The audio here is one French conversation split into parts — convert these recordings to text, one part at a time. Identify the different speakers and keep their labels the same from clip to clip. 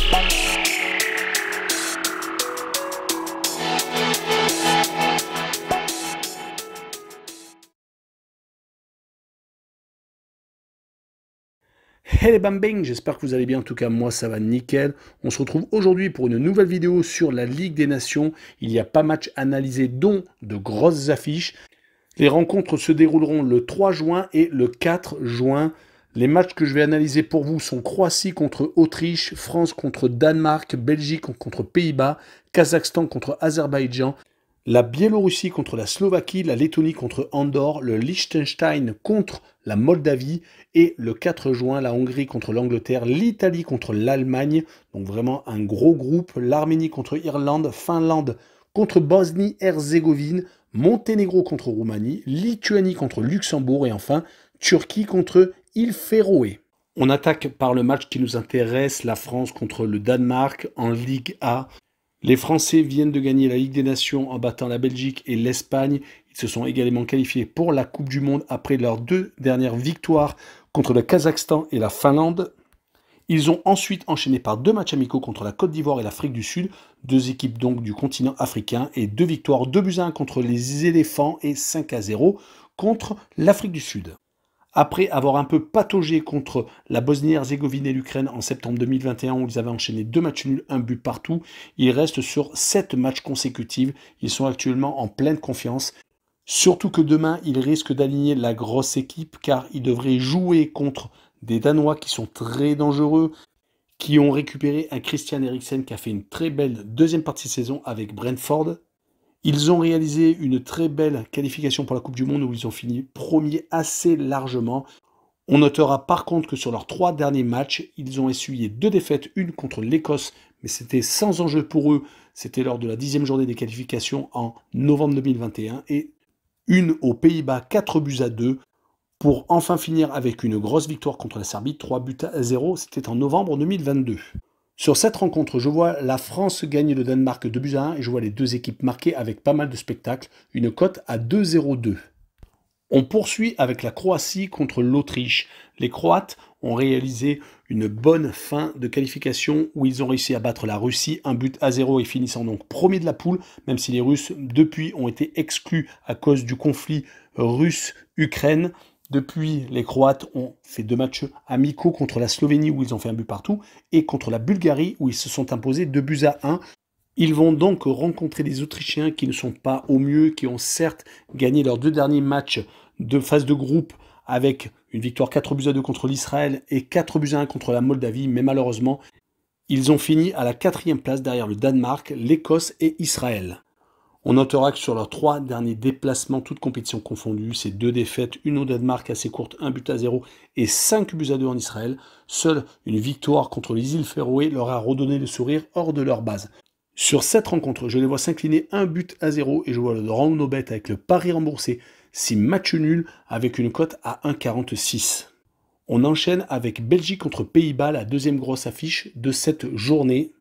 Speaker 1: Hey les bambing, j'espère que vous allez bien, en tout cas moi ça va nickel. On se retrouve aujourd'hui pour une nouvelle vidéo sur la Ligue des Nations. Il y a pas match analysé dont de grosses affiches. Les rencontres se dérouleront le 3 juin et le 4 juin. Les matchs que je vais analyser pour vous sont Croatie contre Autriche, France contre Danemark, Belgique contre Pays-Bas, Kazakhstan contre Azerbaïdjan, la Biélorussie contre la Slovaquie, la Lettonie contre Andorre, le Liechtenstein contre la Moldavie et le 4 juin, la Hongrie contre l'Angleterre, l'Italie contre l'Allemagne, donc vraiment un gros groupe, l'Arménie contre Irlande, Finlande contre Bosnie-Herzégovine, Monténégro contre Roumanie, Lituanie contre Luxembourg et enfin Turquie contre Îles Féroé. On attaque par le match qui nous intéresse, la France contre le Danemark en Ligue A. Les Français viennent de gagner la Ligue des Nations en battant la Belgique et l'Espagne. Ils se sont également qualifiés pour la Coupe du Monde après leurs deux dernières victoires contre le Kazakhstan et la Finlande. Ils ont ensuite enchaîné par deux matchs amicaux contre la Côte d'Ivoire et l'Afrique du Sud, deux équipes donc du continent africain, et deux victoires 2-1 contre les éléphants et 5-0 contre l'Afrique du Sud. Après avoir un peu pataugé contre la Bosnie-Herzégovine et l'Ukraine en septembre 2021, où ils avaient enchaîné deux matchs nuls, un but partout, ils restent sur 7 matchs consécutifs. Ils sont actuellement en pleine confiance. Surtout que demain, ils risquent d'aligner la grosse équipe, car ils devraient jouer contre des Danois qui sont très dangereux, qui ont récupéré un Christian Eriksen qui a fait une très belle deuxième partie de saison avec Brentford. Ils ont réalisé une très belle qualification pour la Coupe du Monde où ils ont fini premier assez largement. On notera par contre que sur leurs 3 derniers matchs, ils ont essuyé 2 défaites, une contre l'Écosse, mais c'était sans enjeu pour eux. C'était lors de la 10e journée des qualifications en novembre 2021 et une aux Pays-Bas, 4-2 pour enfin finir avec une grosse victoire contre la Serbie, 3-0, c'était en novembre 2022. Sur cette rencontre, je vois la France gagner le Danemark 2-1 et je vois les deux équipes marquées avec pas mal de spectacles, une cote à 2-0-2. On poursuit avec la Croatie contre l'Autriche. Les Croates ont réalisé une bonne fin de qualification où ils ont réussi à battre la Russie, 1-0 et finissant donc premier de la poule, même si les Russes depuis ont été exclus à cause du conflit russe-Ukraine. Depuis, les Croates ont fait 2 matchs amicaux contre la Slovénie où ils ont fait un but partout et contre la Bulgarie où ils se sont imposés 2-1. Ils vont donc rencontrer des Autrichiens qui ne sont pas au mieux, qui ont certes gagné leurs 2 derniers matchs de phase de groupe avec une victoire 4-2 contre l'Israël et 4-1 contre la Moldavie, mais malheureusement, ils ont fini à la 4e place derrière le Danemark, l'Écosse et Israël. On notera que sur leurs 3 derniers déplacements, toutes compétitions confondues, c'est 2 défaites, une au Danemark assez courte, 1-0 et 5-2 en Israël. Seule une victoire contre les îles Féroé leur a redonné le sourire hors de leur base. Sur cette rencontre, je les vois s'incliner 1-0 et je vois le round no bet avec le pari remboursé 6 matchs nuls avec une cote à 1,46. On enchaîne avec Belgique contre Pays-Bas, la deuxième grosse affiche de cette journée.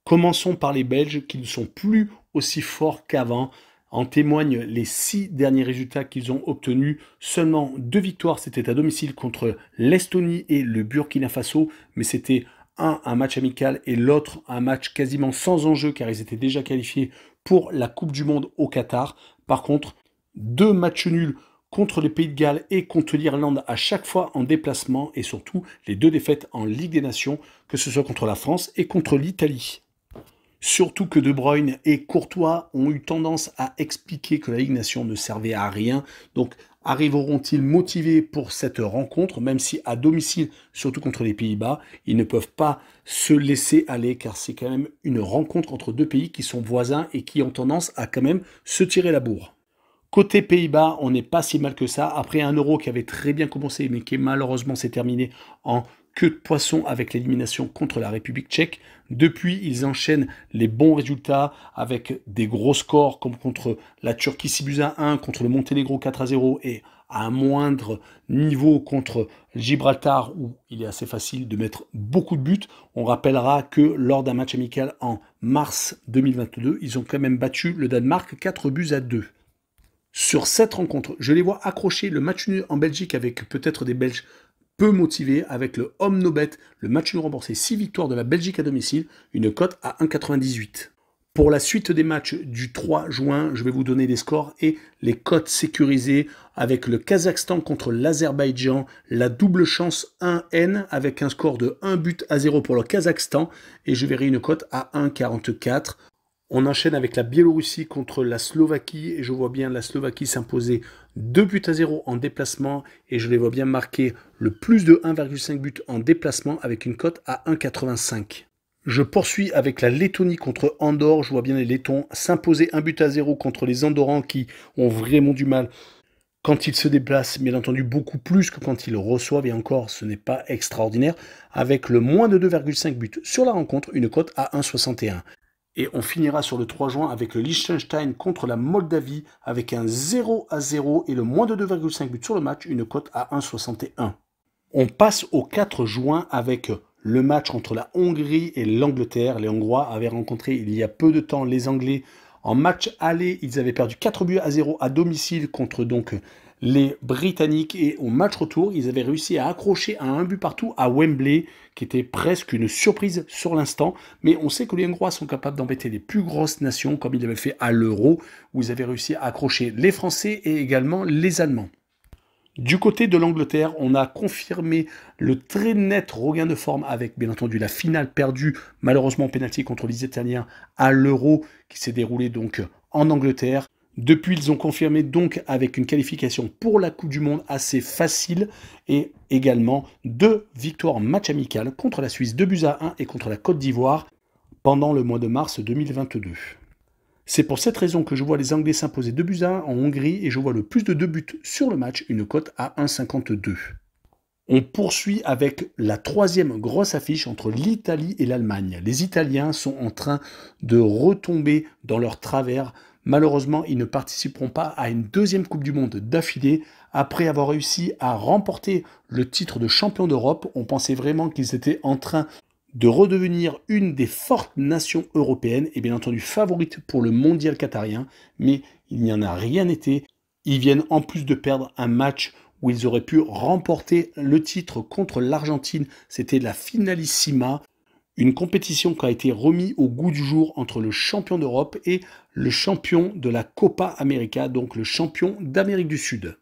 Speaker 1: Commençons par les Belges qui ne sont plus aussi forts qu'avant. En témoignent les 6 derniers résultats qu'ils ont obtenus. Seulement 2 victoires, c'était à domicile contre l'Estonie et le Burkina Faso, mais c'était un match amical et l'autre un match quasiment sans enjeu car ils étaient déjà qualifiés pour la Coupe du Monde au Qatar. Par contre, 2 matchs nuls contre les Pays de Galles et contre l'Irlande à chaque fois en déplacement et surtout les 2 défaites en Ligue des Nations, que ce soit contre la France et contre l'Italie. Surtout que De Bruyne et Courtois ont eu tendance à expliquer que la Ligue des Nations ne servait à rien. Donc arriveront-ils motivés pour cette rencontre, même si à domicile, surtout contre les Pays-Bas, ils ne peuvent pas se laisser aller car c'est quand même une rencontre entre 2 pays qui sont voisins et qui ont tendance à quand même se tirer la bourre. Côté Pays-Bas, on n'est pas si mal que ça. Après un Euro qui avait très bien commencé, mais qui malheureusement s'est terminé en queue de poisson avec l'élimination contre la République tchèque. Depuis, ils enchaînent les bons résultats avec des gros scores comme contre la Turquie 6-1, contre le Monténégro 4-0 et à un moindre niveau contre Gibraltar où il est assez facile de mettre beaucoup de buts. On rappellera que lors d'un match amical en mars 2022, ils ont quand même battu le Danemark 4-2. Sur cette rencontre, je les vois accrocher le match nul en Belgique avec peut-être des Belges peu motivé avec le Home No Bet, le match nul remboursé 6 victoires de la Belgique à domicile, une cote à 1,98. Pour la suite des matchs du 3 juin, je vais vous donner les scores et les cotes sécurisées avec le Kazakhstan contre l'Azerbaïdjan, la double chance 1N avec un score de 1-0 pour le Kazakhstan et je verrai une cote à 1,44. On enchaîne avec la Biélorussie contre la Slovaquie et je vois bien la Slovaquie s'imposer 2-0 en déplacement et je les vois bien marquer le plus de 1,5 buts en déplacement avec une cote à 1,85. Je poursuis avec la Lettonie contre Andorre. Je vois bien les Lettons s'imposer 1-0 contre les Andorrans qui ont vraiment du mal quand ils se déplacent, bien entendu beaucoup plus que quand ils reçoivent, et encore ce n'est pas extraordinaire, avec le moins de 2,5 buts sur la rencontre, une cote à 1,61. Et on finira sur le 3 juin avec le Liechtenstein contre la Moldavie avec un 0-0 et le moins de 2,5 buts sur le match, une cote à 1,61. On passe au 4 juin avec le match entre la Hongrie et l'Angleterre. Les Hongrois avaient rencontré il y a peu de temps les Anglais. En match aller, ils avaient perdu 4-0 à domicile contre donc les Britanniques. Et au match retour, ils avaient réussi à accrocher à 1 but partout à Wembley, qui était presque une surprise sur l'instant. Mais on sait que les Hongrois sont capables d'embêter les plus grosses nations, comme ils avaient fait à l'Euro, où ils avaient réussi à accrocher les Français et également les Allemands. Du côté de l'Angleterre, on a confirmé le très net regain de forme avec, bien entendu, la finale perdue, malheureusement en pénalty contre les Italiens à l'Euro, qui s'est déroulé donc en Angleterre. Depuis, ils ont confirmé donc avec une qualification pour la Coupe du Monde assez facile et également 2 victoires en match amical contre la Suisse 2-1 et contre la Côte d'Ivoire pendant le mois de mars 2022. C'est pour cette raison que je vois les Anglais s'imposer 2-1 en Hongrie et je vois le plus de 2 buts sur le match, une cote à 1,52. On poursuit avec la troisième grosse affiche entre l'Italie et l'Allemagne. Les Italiens sont en train de retomber dans leur travers. Malheureusement, ils ne participeront pas à une deuxième Coupe du Monde d'affilée. Après avoir réussi à remporter le titre de champion d'Europe, on pensait vraiment qu'ils étaient en train de redevenir une des fortes nations européennes et bien entendu favorite pour le mondial qatarien, mais il n'y en a rien été. Ils viennent en plus de perdre un match où ils auraient pu remporter le titre contre l'Argentine. C'était la finalissima, une compétition qui a été remise au goût du jour entre le champion d'Europe et le champion de la Copa América, donc le champion d'Amérique du Sud.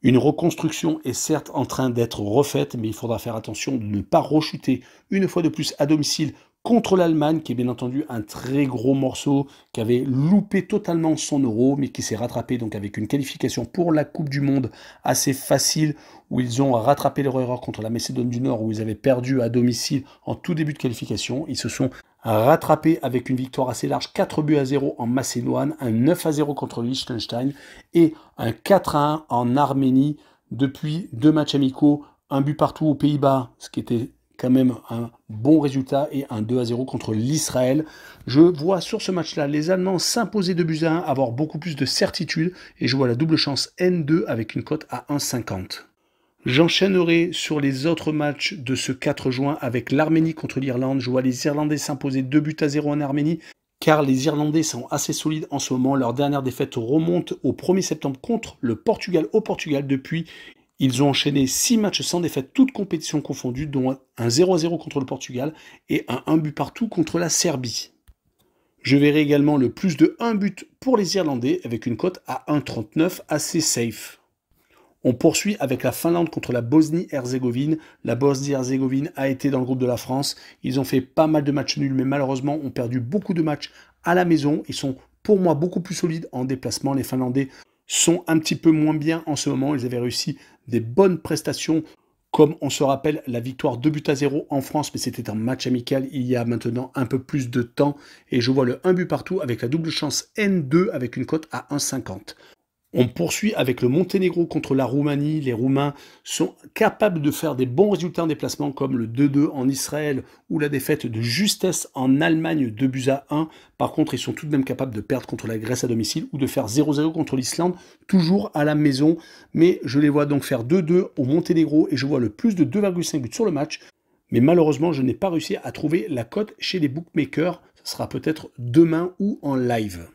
Speaker 1: Une reconstruction est certes en train d'être refaite, mais il faudra faire attention de ne pas rechuter une fois de plus à domicile contre l'Allemagne, qui est bien entendu un très gros morceau, qui avait loupé totalement son euro, mais qui s'est rattrapé donc avec une qualification pour la Coupe du Monde assez facile, où ils ont rattrapé leur erreur contre la Macédoine du Nord, où ils avaient perdu à domicile en tout début de qualification. Ils se sont rattrapé avec une victoire assez large, 4-0 en Macédoine, un 9-0 contre le Liechtenstein et un 4-1 en Arménie depuis 2 matchs amicaux, un but partout aux Pays-Bas, ce qui était quand même un bon résultat, et un 2-0 contre l'Israël. Je vois sur ce match-là les Allemands s'imposer 2-1, avoir beaucoup plus de certitude, et je vois la double chance N2 avec une cote à 1,50. J'enchaînerai sur les autres matchs de ce 4 juin avec l'Arménie contre l'Irlande. Je vois les Irlandais s'imposer 2-0 en Arménie, car les Irlandais sont assez solides en ce moment. Leur dernière défaite remonte au 1er septembre contre le Portugal au Portugal. Depuis, ils ont enchaîné 6 matchs sans défaite, toutes compétitions confondues, dont un 0-0 contre le Portugal et un 1 but partout contre la Serbie. Je verrai également le plus de 1 but pour les Irlandais avec une cote à 1,39 assez safe. On poursuit avec la Finlande contre la Bosnie-Herzégovine. La Bosnie-Herzégovine a été dans le groupe de la France. Ils ont fait pas mal de matchs nuls, mais malheureusement ont perdu beaucoup de matchs à la maison. Ils sont pour moi beaucoup plus solides en déplacement. Les Finlandais sont un petit peu moins bien en ce moment. Ils avaient réussi des bonnes prestations, comme on se rappelle la victoire 2-0 en France, mais c'était un match amical il y a maintenant un peu plus de temps. Et je vois le 1 but partout avec la double chance N2 avec une cote à 1,50. On poursuit avec le Monténégro contre la Roumanie. Les Roumains sont capables de faire des bons résultats en déplacement, comme le 2-2 en Israël ou la défaite de justesse en Allemagne 2-1. Par contre, ils sont tout de même capables de perdre contre la Grèce à domicile ou de faire 0-0 contre l'Islande, toujours à la maison. Mais je les vois donc faire 2-2 au Monténégro et je vois le plus de 2,5 buts sur le match. Mais malheureusement, je n'ai pas réussi à trouver la cote chez les bookmakers. Ce sera peut-être demain ou en live.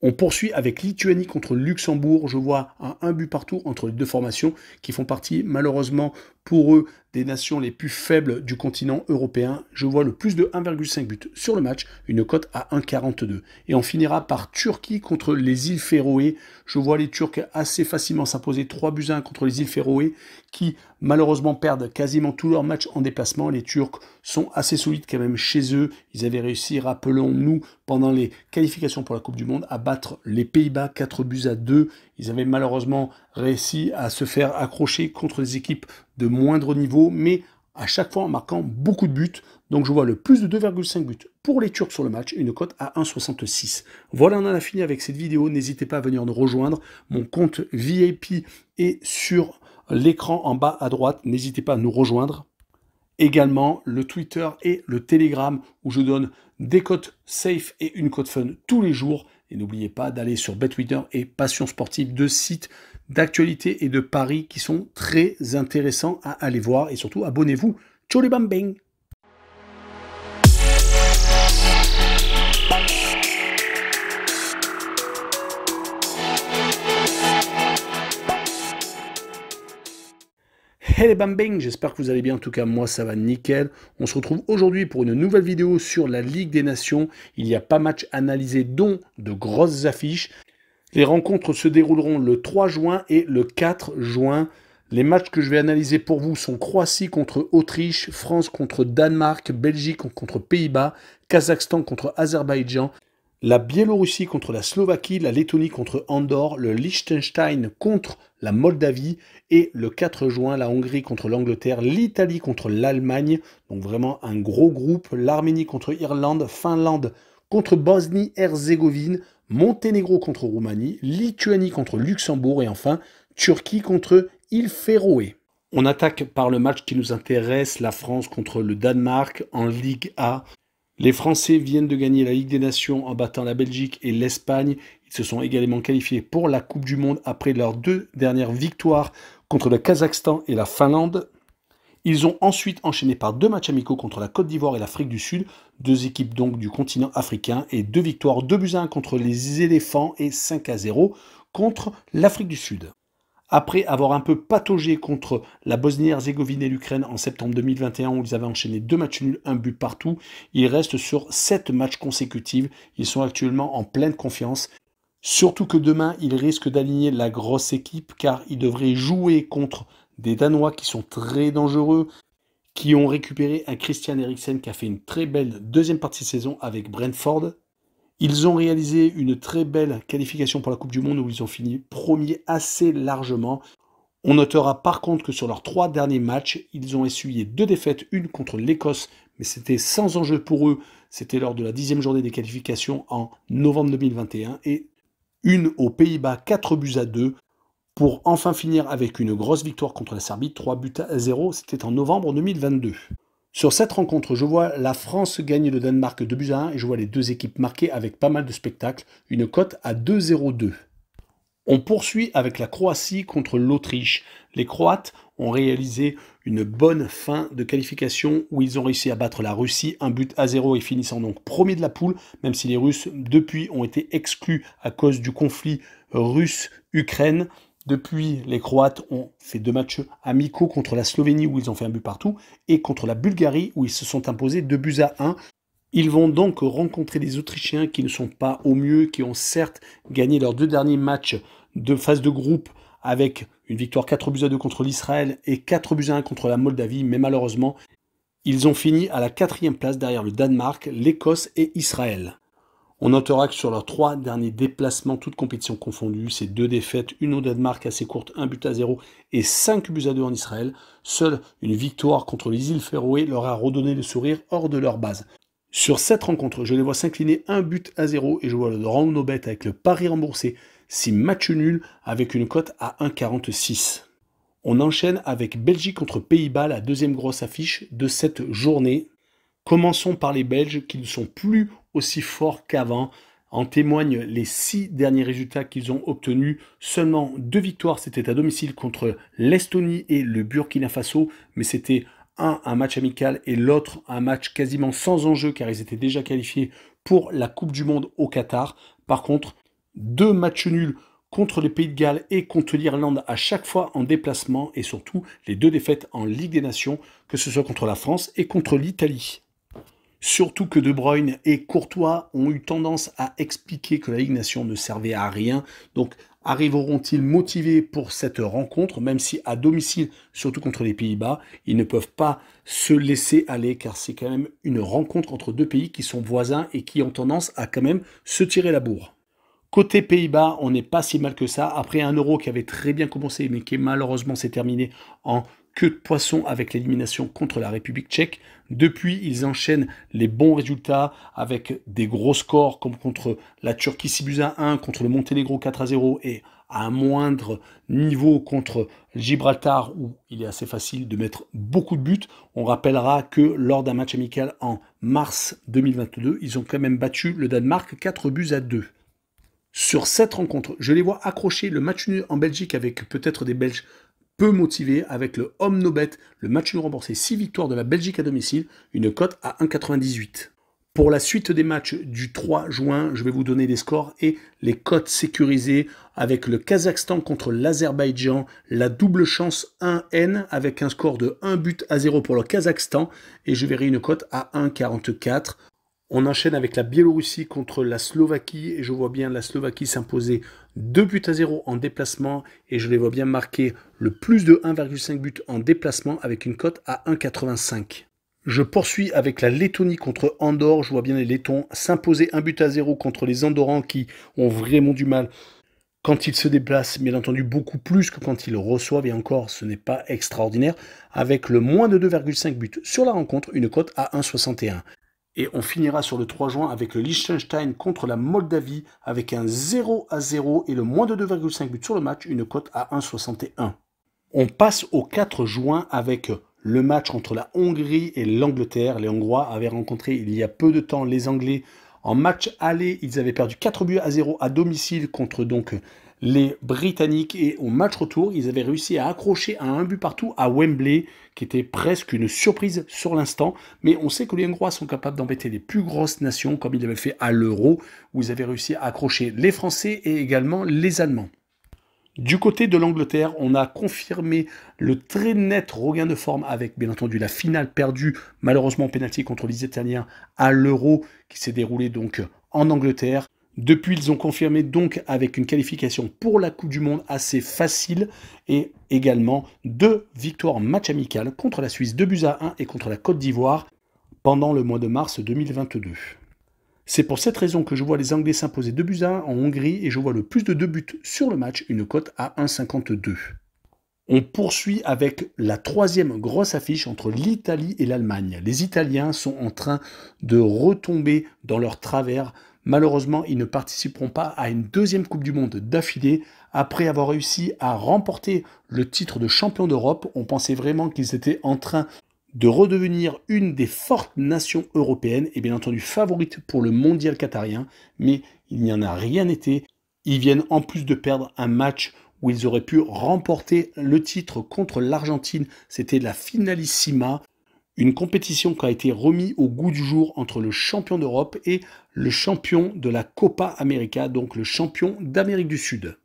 Speaker 1: On poursuit avec Lituanie contre Luxembourg. Je vois un but partout entre les deux formations qui font partie malheureusement pour eux des nations les plus faibles du continent européen. Je vois le plus de 1,5 buts sur le match, une cote à 1,42. Et on finira par Turquie contre les îles Féroé. Je vois les Turcs assez facilement s'imposer 3-1 contre les îles Féroé qui malheureusement perdent quasiment tous leurs matchs en déplacement. Les Turcs sont assez solides quand même chez eux. Ils avaient réussi, rappelons-nous, pendant les qualifications pour la Coupe du Monde, à battre les Pays-Bas 4-2. Ils avaient malheureusement réussi à se faire accrocher contre des équipes de moindre niveau, mais à chaque fois en marquant beaucoup de buts. Donc je vois le plus de 2,5 buts pour les Turcs sur le match, une cote à 1,66. Voilà, on en a fini avec cette vidéo. N'hésitez pas à venir nous rejoindre. Mon compte VIP est sur l'écran en bas à droite. N'hésitez pas à nous rejoindre. Également le Twitter et le Telegram où je donne des cotes safe et une cote fun tous les jours. Et n'oubliez pas d'aller sur BetWinner et Passion Sportive, deux sites d'actualité et de paris qui sont très intéressants à aller voir. Et surtout, abonnez-vous. Ciao les bambins! Hey les bambins, j'espère que vous allez bien, en tout cas moi ça va nickel. On se retrouve aujourd'hui pour une nouvelle vidéo sur la Ligue des Nations. Il y a pas match analysé dont de grosses affiches. Les rencontres se dérouleront le 3 juin et le 4 juin. Les matchs que je vais analyser pour vous sont Croatie contre Autriche, France contre Danemark, Belgique contre Pays-Bas, Kazakhstan contre Azerbaïdjan, la Biélorussie contre la Slovaquie, la Lettonie contre Andorre, le Liechtenstein contre la Moldavie et le 4 juin, la Hongrie contre l'Angleterre, l'Italie contre l'Allemagne, donc vraiment un gros groupe, l'Arménie contre Irlande, Finlande contre Bosnie-Herzégovine, Monténégro contre Roumanie, Lituanie contre Luxembourg et enfin Turquie contre îles Féroé. On attaque par le match qui nous intéresse, la France contre le Danemark en Ligue A. Les Français viennent de gagner la Ligue des Nations en battant la Belgique et l'Espagne. Ils se sont également qualifiés pour la Coupe du Monde après leurs deux dernières victoires contre le Kazakhstan et la Finlande. Ils ont ensuite enchaîné par deux matchs amicaux contre la Côte d'Ivoire et l'Afrique du Sud, deux équipes donc du continent africain, et deux victoires 2-1 contre les éléphants et 5-0 contre l'Afrique du Sud. Après avoir un peu pataugé contre la Bosnie-Herzégovine et l'Ukraine en septembre 2021 où ils avaient enchaîné deux matchs nuls, un but partout, ils restent sur 7 matchs consécutifs. Ils sont actuellement en pleine confiance. Surtout que demain, ils risquent d'aligner la grosse équipe car ils devraient jouer contre des Danois qui sont très dangereux, qui ont récupéré un Christian Eriksen qui a fait une très belle deuxième partie de saison avec Brentford. Ils ont réalisé une très belle qualification pour la Coupe du Monde où ils ont fini premier assez largement. On notera par contre que sur leurs 3 derniers matchs, ils ont essuyé 2 défaites, une contre l'Écosse, mais c'était sans enjeu pour eux. C'était lors de la 10e journée des qualifications en novembre 2021 et une aux Pays-Bas 4-2 pour enfin finir avec une grosse victoire contre la Serbie, 3-0, c'était en novembre 2022. Sur cette rencontre, je vois la France gagner le Danemark 2-1 et je vois les deux équipes marquées avec pas mal de spectacles, une cote à 2,02. On poursuit avec la Croatie contre l'Autriche. Les Croates ont réalisé une bonne fin de qualification où ils ont réussi à battre la Russie, 1-0 et finissant donc premier de la poule, même si les Russes depuis ont été exclus à cause du conflit russe-Ukraine. Depuis, les Croates ont fait 2 matchs amicaux contre la Slovénie où ils ont fait un but partout et contre la Bulgarie où ils se sont imposés 2-1. Ils vont donc rencontrer des Autrichiens qui ne sont pas au mieux, qui ont certes gagné leurs 2 derniers matchs de phase de groupe avec une victoire 4-2 contre l'Israël et 4-1 contre la Moldavie, mais malheureusement, ils ont fini à la 4e place derrière le Danemark, l'Écosse et Israël. On notera que sur leurs 3 derniers déplacements, toutes compétitions confondues, c'est 2 défaites, une au Danemark assez courte, 1-0 et 5-2 en Israël. Seule une victoire contre les îles Féroé leur a redonné le sourire hors de leur base. Sur cette rencontre, je les vois s'incliner 1-0 et je vois le round no bet avec le pari remboursé 6 matchs nuls avec une cote à 1,46. On enchaîne avec Belgique contre Pays-Bas, la deuxième grosse affiche de cette journée. Commençons par les Belges qui ne sont plus aussi forts qu'avant. En témoignent les 6 derniers résultats qu'ils ont obtenus. Seulement 2 victoires, c'était à domicile contre l'Estonie et le Burkina Faso, mais c'était un match amical et l'autre un match quasiment sans enjeu car ils étaient déjà qualifiés pour la Coupe du Monde au Qatar. Par contre, 2 matchs nuls contre les Pays de Galles et contre l'Irlande à chaque fois en déplacement et surtout les 2 défaites en Ligue des Nations, que ce soit contre la France et contre l'Italie. Surtout que De Bruyne et Courtois ont eu tendance à expliquer que la Ligue des Nations ne servait à rien. Donc arriveront-ils motivés pour cette rencontre, même si à domicile, surtout contre les Pays-Bas, ils ne peuvent pas se laisser aller car c'est quand même une rencontre entre 2 pays qui sont voisins et qui ont tendance à quand même se tirer la bourre. Côté Pays-Bas, on n'est pas si mal que ça. Après un Euro qui avait très bien commencé, mais qui malheureusement s'est terminé en queue de poisson avec l'élimination contre la République tchèque. Depuis, ils enchaînent les bons résultats avec des gros scores comme contre la Turquie 6-1, contre le Monténégro 4-0 et à un moindre niveau contre Gibraltar où il est assez facile de mettre beaucoup de buts. On rappellera que lors d'un match amical en mars 2022, ils ont quand même battu le Danemark 4-2. Sur cette rencontre, je les vois accrocher le match nul en Belgique avec peut-être des Belges peu motivés, avec le Home No Bet, le match nul remboursé 6 victoires de la Belgique à domicile, une cote à 1,98. Pour la suite des matchs du 3 juin, je vais vous donner les scores et les cotes sécurisées avec le Kazakhstan contre l'Azerbaïdjan, la double chance 1N avec un score de 1-0 pour le Kazakhstan et je verrai une cote à 1,44. On enchaîne avec la Biélorussie contre la Slovaquie et je vois bien la Slovaquie s'imposer 2-0 en déplacement et je les vois bien marquer le plus de 1,5 buts en déplacement avec une cote à 1,85. Je poursuis avec la Lettonie contre Andorre. Je vois bien les Lettons s'imposer 1-0 contre les Andorrans qui ont vraiment du mal quand ils se déplacent, bien entendu beaucoup plus que quand ils reçoivent, et encore ce n'est pas extraordinaire, avec le moins de 2,5 buts sur la rencontre, une cote à 1,61. Et on finira sur le 3 juin avec le Liechtenstein contre la Moldavie avec un 0-0 et le moins de 2,5 buts sur le match, une cote à 1,61. On passe au 4 juin avec le match entre la Hongrie et l'Angleterre. Les Hongrois avaient rencontré il y a peu de temps les Anglais. En match aller, ils avaient perdu 4-0 à domicile contre donc les Britanniques et au match retour, ils avaient réussi à accrocher à 1 but partout à Wembley, qui était presque une surprise sur l'instant. Mais on sait que les Hongrois sont capables d'embêter les plus grosses nations, comme ils l'avaient fait à l'Euro, où ils avaient réussi à accrocher les Français et également les Allemands. Du côté de l'Angleterre, on a confirmé le très net regain de forme avec, bien entendu, la finale perdue, malheureusement en pénalty contre les Italiens à l'Euro, qui s'est déroulé donc en Angleterre. Depuis, ils ont confirmé donc avec une qualification pour la Coupe du Monde assez facile et également 2 victoires en match amical contre la Suisse 2-1 et contre la Côte d'Ivoire pendant le mois de mars 2022. C'est pour cette raison que je vois les Anglais s'imposer 2-1 en Hongrie et je vois le plus de 2 buts sur le match, une cote à 1,52. On poursuit avec la 3e grosse affiche entre l'Italie et l'Allemagne. Les Italiens sont en train de retomber dans leur travers. Malheureusement, ils ne participeront pas à une 2e Coupe du Monde d'affilée. Après avoir réussi à remporter le titre de champion d'Europe, on pensait vraiment qu'ils étaient en train de redevenir une des fortes nations européennes et bien entendu favorite pour le mondial qatarien, mais il n'y en a rien été. Ils viennent en plus de perdre un match où ils auraient pu remporter le titre contre l'Argentine. C'était la finalissima, une compétition qui a été remise au goût du jour entre le champion d'Europe et le champion de la Copa América, donc le champion d'Amérique du Sud.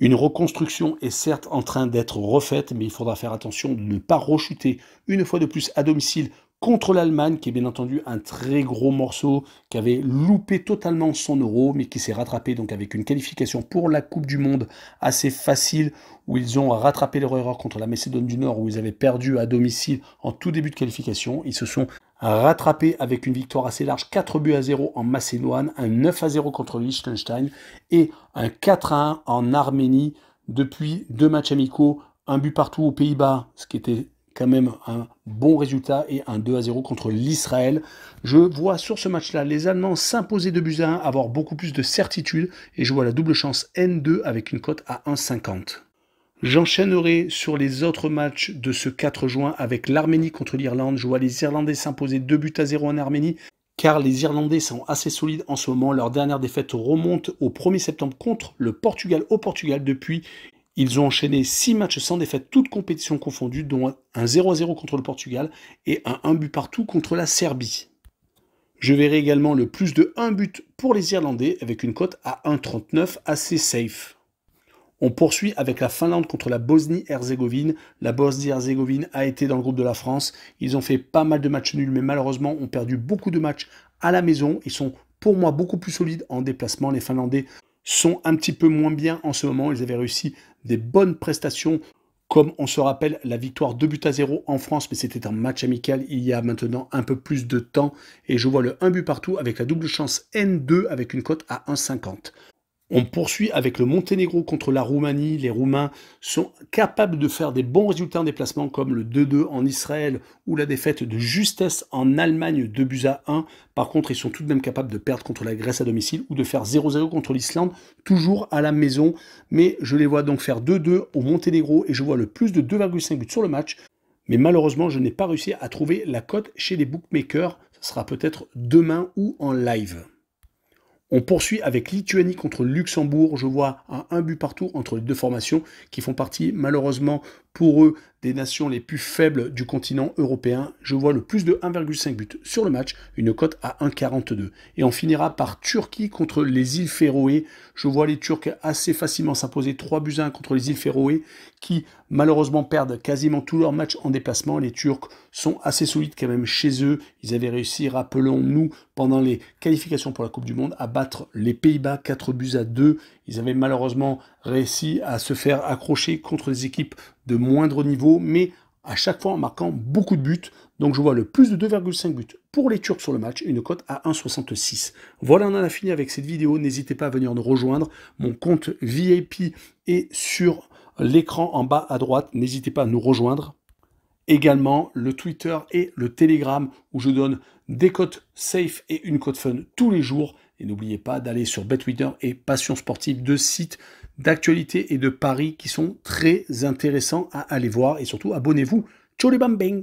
Speaker 1: Une reconstruction est certes en train d'être refaite, mais il faudra faire attention de ne pas rechuter une fois de plus à domicile contre l'Allemagne, qui est bien entendu un très gros morceau, qui avait loupé totalement son Euro, mais qui s'est rattrapé donc avec une qualification pour la Coupe du Monde assez facile, où ils ont rattrapé leur erreur contre la Macédoine du Nord, où ils avaient perdu à domicile en tout début de qualification. Ils se sont rattrapé avec une victoire assez large, 4-0 en Macédoine, un 9-0 contre le Liechtenstein et un 4-1 en Arménie depuis 2 matchs amicaux, un but partout aux Pays-Bas, ce qui était quand même un bon résultat, et un 2-0 contre l'Israël. Je vois sur ce match-là les Allemands s'imposer 2-1, avoir beaucoup plus de certitude, et je vois la double chance N2 avec une cote à 1,50. J'enchaînerai sur les autres matchs de ce 4 juin avec l'Arménie contre l'Irlande. Je vois les Irlandais s'imposer 2-0 en Arménie, car les Irlandais sont assez solides en ce moment. Leur dernière défaite remonte au 1er septembre contre le Portugal au Portugal. Depuis, ils ont enchaîné 6 matchs sans défaite, toutes compétitions confondues, dont un 0-0 contre le Portugal et un 1 but partout contre la Serbie. Je verrai également le plus de 1 but pour les Irlandais avec une cote à 1,39 assez safe. On poursuit avec la Finlande contre la Bosnie-Herzégovine. La Bosnie-Herzégovine a été dans le groupe de la France. Ils ont fait pas mal de matchs nuls, mais malheureusement ont perdu beaucoup de matchs à la maison. Ils sont pour moi beaucoup plus solides en déplacement. Les Finlandais sont un petit peu moins bien en ce moment. Ils avaient réussi des bonnes prestations, comme on se rappelle la victoire 2-0 en France, mais c'était un match amical il y a maintenant un peu plus de temps. Et je vois le 1 but partout avec la double chance N2 avec une cote à 1,50. On poursuit avec le Monténégro contre la Roumanie. Les Roumains sont capables de faire des bons résultats en déplacement, comme le 2-2 en Israël ou la défaite de justesse en Allemagne 2-1. Par contre, ils sont tout de même capables de perdre contre la Grèce à domicile ou de faire 0-0 contre l'Islande, toujours à la maison. Mais je les vois donc faire 2-2 au Monténégro et je vois le plus de 2,5 buts sur le match. Mais malheureusement, je n'ai pas réussi à trouver la cote chez les bookmakers. Ce sera peut-être demain ou en live. On poursuit avec Lituanie contre Luxembourg. Je vois un but partout entre les deux formations qui font partie malheureusement pour eux des nations les plus faibles du continent européen. Je vois le plus de 1,5 but sur le match, une cote à 1,42. Et on finira par Turquie contre les îles Féroé. Je vois les Turcs assez facilement s'imposer 3-1 contre les îles Féroé qui malheureusement perdent quasiment tous leurs matchs en déplacement. Les Turcs sont assez solides quand même chez eux. Ils avaient réussi, rappelons-nous, pendant les qualifications pour la Coupe du Monde, à battre les Pays-Bas 4-2. Ils avaient malheureusement réussi à se faire accrocher contre des équipes de moindre niveau, mais à chaque fois en marquant beaucoup de buts. Donc je vois le plus de 2,5 buts pour les Turcs sur le match, une cote à 1,66. Voilà, on en a fini avec cette vidéo. N'hésitez pas à venir nous rejoindre. Mon compte VIP est sur l'écran en bas à droite. N'hésitez pas à nous rejoindre. Également le Twitter et le Telegram où je donne des cotes safe et une cote fun tous les jours. Et n'oubliez pas d'aller sur BetWinner et Passion Sportive, deux sites d'actualité et de paris qui sont très intéressants à aller voir. Et surtout, abonnez-vous. Ciao les bambins!